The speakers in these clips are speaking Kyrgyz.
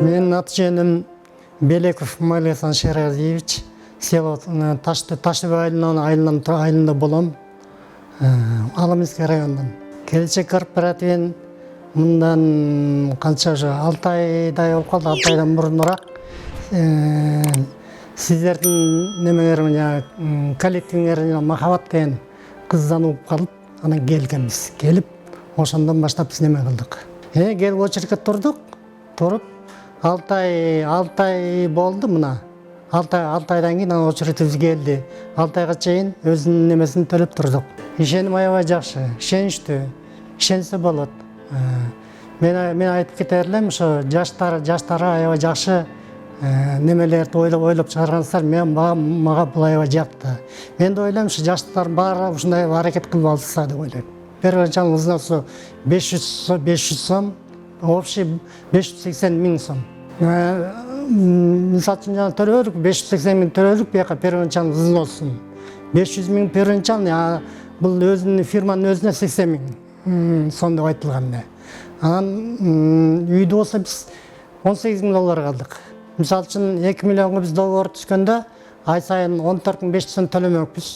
Менин аты жөнүм Белеков Малесан Шеразиевич. Село Таштыбай айылында болом. Аламинский районунан. Келечек корпоративин мындан канча 6 айдай болуп калды, 6 айдан мурунураак сиздердин немелерин коллективиңер Махаббат деген кыздан угуп калып, анан келгенбиз. Келип, ошондон баштап биз неме кылдык. Келип очередке туруп 6 ай болду мына. 6 айдан кийин очередибиз келди. 6 айга чейин өзүнүн немесин төлөп турдук. Ишеним аябай жакшы, ишеничтүү. Ишенсе болот. Мен айтып кетер элем, ошо жаштары аябай жакшы немелерди ойлоп чыгаргансыздар. Мага бул аябай жакты. Мен да ойлойм, ушу жаштар баары ушундай аракет кылып алса деп ойлойм. Первоначально взносу 500 сом, общий 580 000 сом. Мисалы үчүн жана төлөдүк, 580 000 төлөдүк бияка первоначально взносун. 500 000 первоначально, бул өзүнүн фирманын өзүнө 80 000 сом деп айтылган. Анан үйдө болсо биз 18 000 доллар калдык. Мисалы үчүн 2 миллионго биз договор түшкөндө ай сайын 14 500 сом төлөмөкпүз.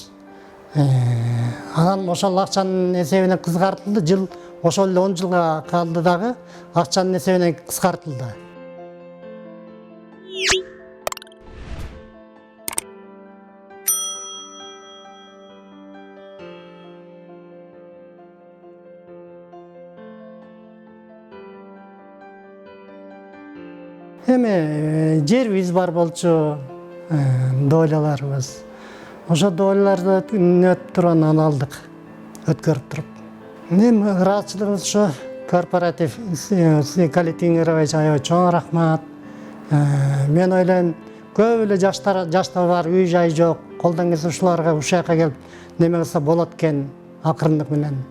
Анан ошол акчанын эсебинен кыскартылды, жыл ошол эле 10 жылга калды дагы, акчанын эсебинен кыскартылды. Эми жерибиз бар болчу, дойлаларыбыз. Ошо дойлаларды өтүп туруп анан алдык, өткөрүп туруп. Эми ыраатчылыгыбыз ошо корпоратив коллективиңер аябай чоң рахмат. Мен ойлойм, көп эле жаштар бар, үй жай жок. Колдон келсе ушуларга ушакка келип неме кылса болот экен, акырындык менен.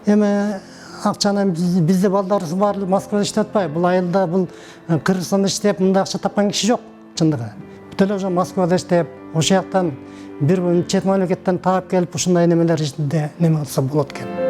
Эми акчаны бизде балдарыбыз баары Москвада иштеп атпайбы? Бул айылда, бул Кыргызстанда иштеп, мындай акча тапкан киши жок, чындыгы. Бүт эле ошо Москвада иштеп, ошол жактан бир чет мамлекеттен таап келип, ушундай немелер ичинде неме кылса болот экен.